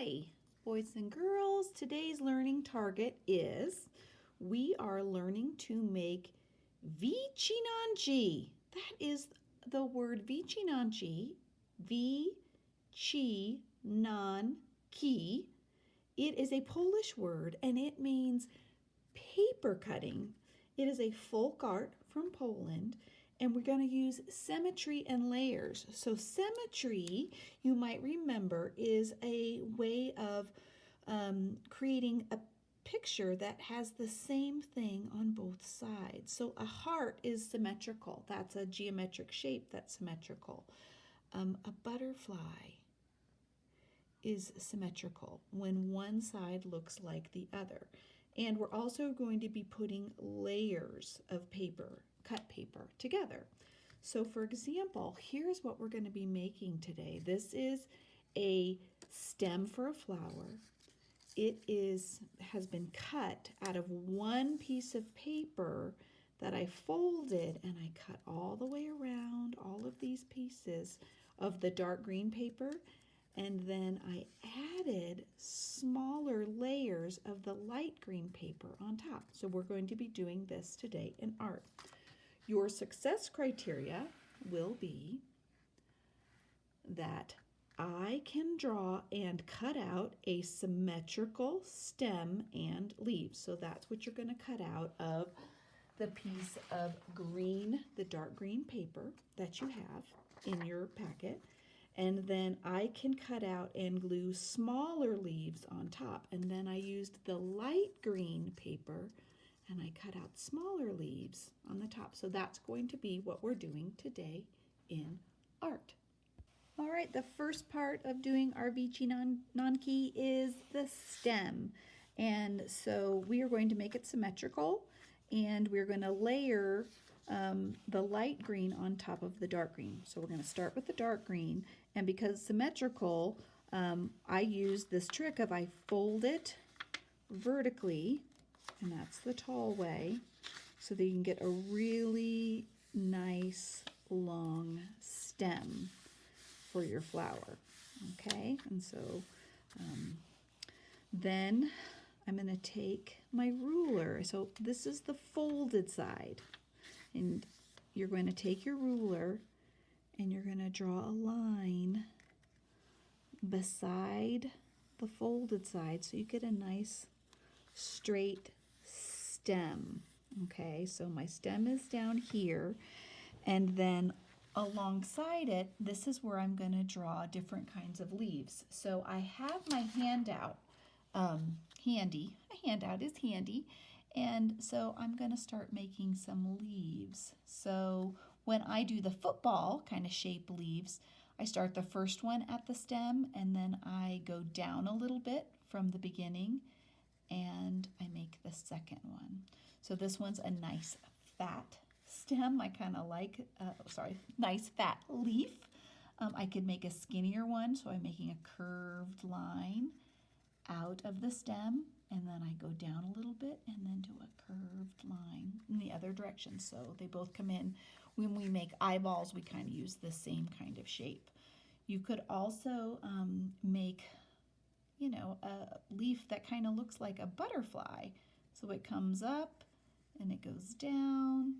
Hi, boys and girls. Today's learning target is we are learning to make Wycinanki. That is the word Wycinanki, Wycinanki. It is a Polish word and it means paper cutting. It is a folk art from Poland, and we're going to use symmetry and layers. So symmetry, you might remember, is a way of creating a picture that has the same thing on both sides. So a heart is symmetrical. That's a geometric shape that's symmetrical. A butterfly is symmetrical when one side looks like the other. And we're also going to be putting layers of paper, cut paper, together. So for example, here's what we're going to be making today. This is a stem for a flower. It has been cut out of one piece of paper that I folded, and I cut all the way around all of these pieces of the dark green paper. And then I added smaller layers of the light green paper on top. So we're going to be doing this today in art. Your success criteria will be that I can draw and cut out a symmetrical stem and leaves. So that's what you're going to cut out of the piece of green, the dark green paper that you have in your packet. And then I can cut out and glue smaller leaves on top. And then I used the light green paper and I cut out smaller leaves on the top. So that's going to be what we're doing today in art. All right, the first part of doing our Wycinanki is the stem. And so we are going to make it symmetrical, and we're going to layer the light green on top of the dark green. So we're going to start with the dark green, and because it's symmetrical, I use this trick of I fold it vertically, and that's the tall way, so that you can get a really nice long stem for your flower. Okay, and so then I'm going to take my ruler. So this is the folded side. And you're going to take your ruler and you're going to draw a line beside the folded side so you get a nice straight stem. Okay, so my stem is down here, and then alongside it, this is where I'm going to draw different kinds of leaves. So I have my handout handy. A handout is handy. And so I'm going to start making some leaves. So when I do the football kind of shape leaves, I start the first one at the stem, and then I go down a little bit from the beginning, and I make the second one. So this one's a nice fat stem. I kind of like, nice fat leaf. I could make a skinnier one, so I'm making a curved line out of the stem, and then I go down a little bit and then do a curved line in the other direction. So they both come in. When we make eyeballs, we kind of use the same kind of shape. You could also make, a leaf that kind of looks like a butterfly. So it comes up and it goes down,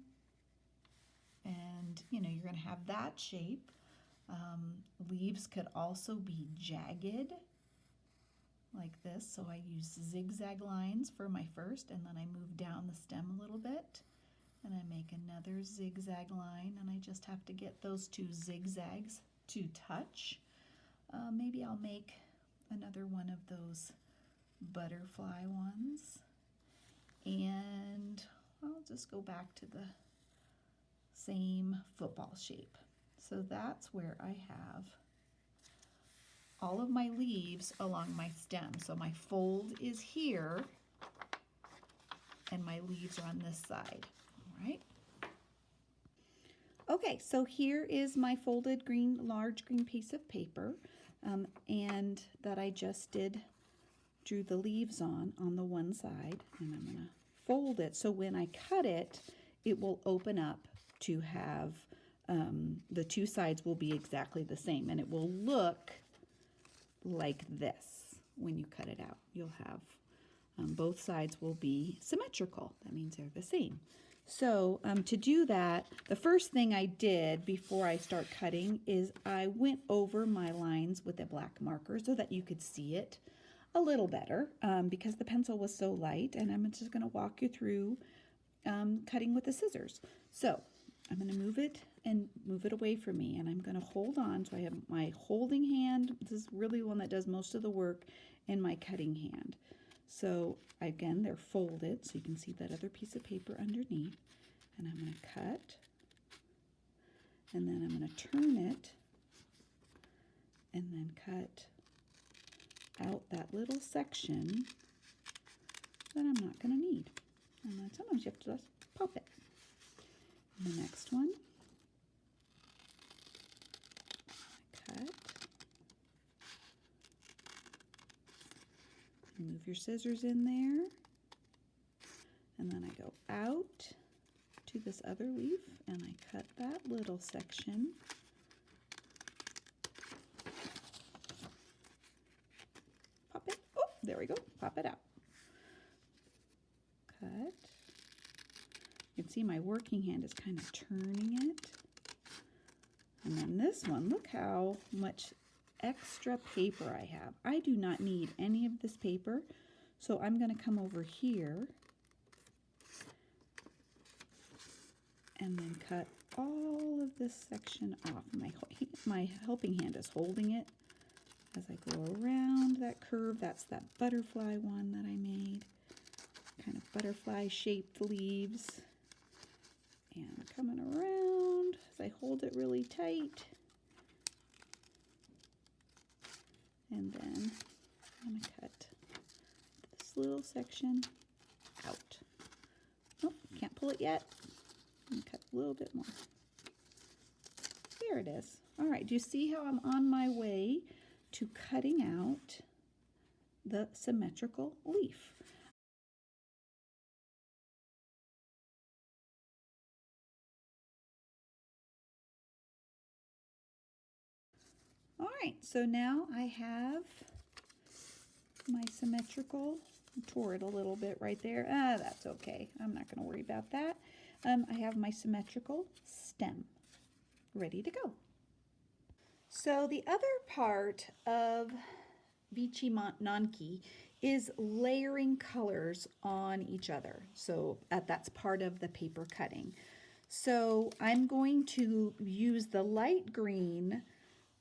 and you're going to have that shape. Leaves could also be jagged like this, so I use zigzag lines for my first, and then I move down the stem a little bit and I make another zigzag line, and I just have to get those two zigzags to touch. Maybe I'll make another one of those butterfly ones, and I'll just go back to the same football shape. So that's where I have all of my leaves along my stem. So my fold is here, and my leaves are on this side. All right. Okay, so here is my folded large green piece of paper, and that I just drew the leaves on the one side, and I'm gonna fold it so when I cut it, it will open up to have the two sides will be exactly the same, and it will look like this. when you cut it out. You'll have both sides will be symmetrical. That means they're the same. So to do that, the first thing I did before I start cutting is I went over my lines with a black marker so that you could see it a little better because the pencil was so light, and I'm just going to walk you through cutting with the scissors. So I'm going to move it away from me, and I'm going to hold on. So I have my holding hand. This is really the one that does most of the work, and my cutting hand. So again, they're folded, so you can see that other piece of paper underneath. And I'm going to cut, and then I'm going to turn it, and then cut out that little section that I'm not going to need. And then sometimes you have to just pop it. And the next one, cut. Move your scissors in there, and then I go out to this other leaf and I cut that little section. Pop it. Oh, there we go. Pop it out. Cut. You can see my working hand is kind of turning it. And then this one, look how much extra paper I have. I do not need any of this paper, so I'm going to come over here and then cut all of this section off. My helping hand is holding it as I go around that curve. That's that butterfly one that I made, kind of butterfly shaped leaves, and coming around as I hold it really tight. And then I'm going to cut this little section out. Oh, can't pull it yet. I'm going to cut a little bit more. There it is. All right, do you see how I'm on my way to cutting out the symmetrical leaf? All right, so now I have my symmetrical, tore it a little bit right there. That's okay. I'm not going to worry about that. I have my symmetrical stem ready to go. So the other part of Wycinanki is layering colors on each other. So that's part of the paper cutting. So I'm going to use the light green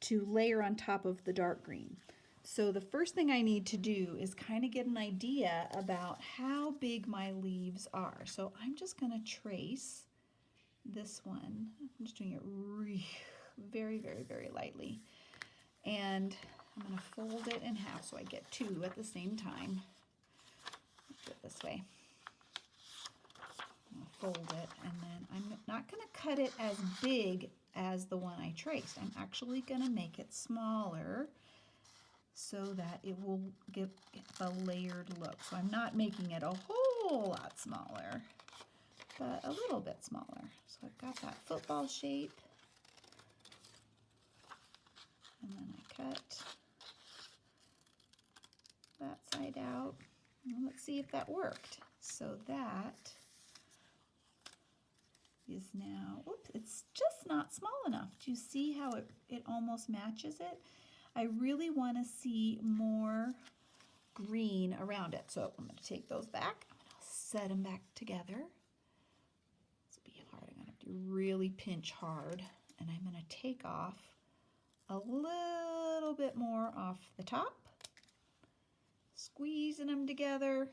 to layer on top of the dark green. So the first thing I need to do is kind of get an idea about how big my leaves are. So I'm just going to trace this one. I'm just doing it very, very, very lightly. And I'm going to fold it in half so I get two at the same time. Let's do it this way. I'm going to fold it, and then I'm not going to cut it as big as the one I traced. I'm actually going to make it smaller so that it will get a layered look. So I'm not making it a whole lot smaller, but a little bit smaller. So I've got that football shape, and then I cut that side out. And let's see if that worked. So that is now, oops, it's just not small enough. Do you see how it almost matches it? I really want to see more green around it. So I'm going to take those back. I'm going to set them back together. This will be hard. I'm going to have to really pinch hard. And I'm going to take off a little bit more off the top, squeezing them together,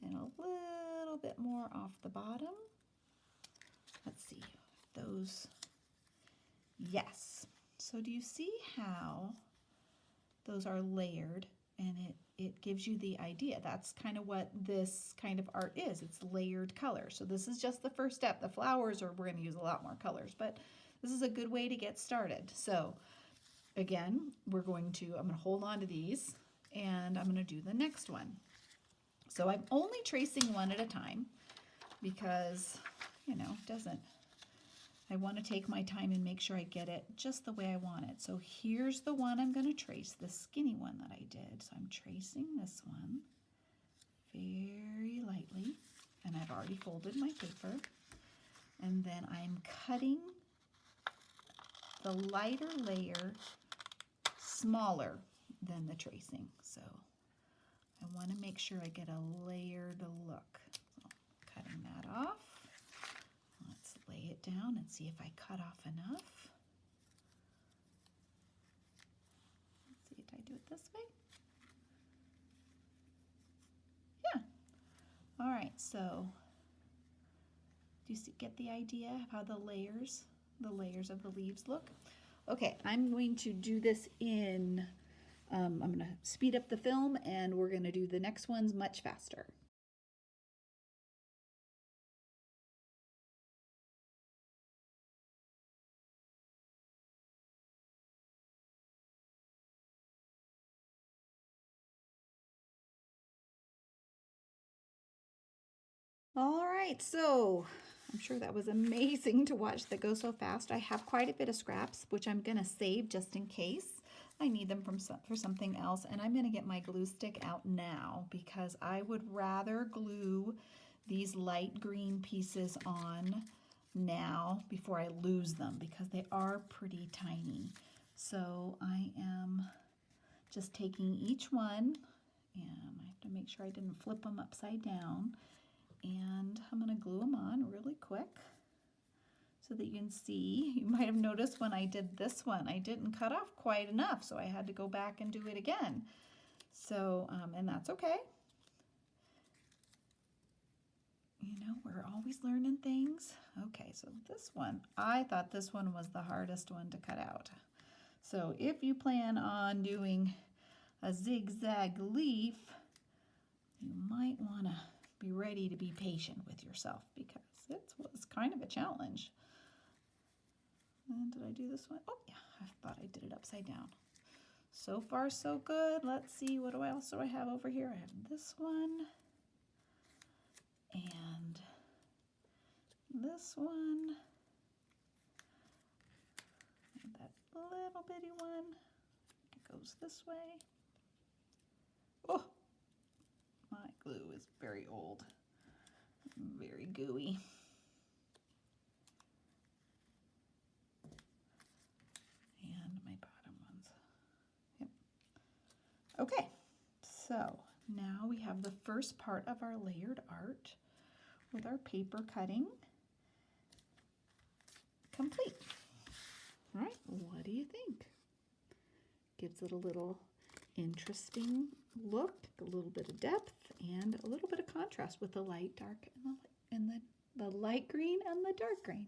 and a little bit more off the bottom. Let's see, those, yes. So do you see how those are layered, and it gives you the idea? That's kind of what this kind of art is. It's layered color. So this is just the first step. The flowers we're going to use a lot more colors, but this is a good way to get started. So again, I'm going to hold on to these, and I'm going to do the next one. So I'm only tracing one at a time because, you know, it doesn't I want to take my time and make sure I get it just the way I want it. So here's the one I'm going to trace, the skinny one that I did. So I'm tracing this one very lightly, and I've already folded my paper. And then I'm cutting the lighter layer smaller than the tracing. So I want to make sure I get a layered look. So cutting that off. Let's lay it down and see if I cut off enough. Let's see if I do it this way. Yeah. All right, so do you get the idea of how the layers of the leaves look? Okay, I'm going to do this in, I'm going to speed up the film and we're going to do the next ones much faster. All right, so I'm sure that was amazing to watch that go so fast. I have quite a bit of scraps, which I'm going to save just in case I need them for something else. And I'm going to get my glue stick out now because I would rather glue these light green pieces on now before I lose them because they are pretty tiny. So I am just taking each one, and I have to make sure I didn't flip them upside down. And I'm going to glue them on really quick so that you can see. You might have noticed when I did this one, I didn't cut off quite enough, so I had to go back and do it again. So, and that's okay. You know, we're always learning things. Okay, so this one, I thought this one was the hardest one to cut out. So if you plan on doing a zigzag leaf, you might want to be ready to be patient with yourself because it was kind of a challenge. And did I do this one? Oh yeah, I thought I did it upside down. So far so good. Let's see, what else do I have over here? I have this one and this one. And that little bitty one. It goes this way. Oh, my glue is very old, very gooey. And my bottom ones. Yep. Okay, so now we have the first part of our layered art with our paper cutting complete. All right, what do you think? Gives it a little interesting look, a little bit of depth, and a little bit of contrast with the light, dark, and the light green and the dark green.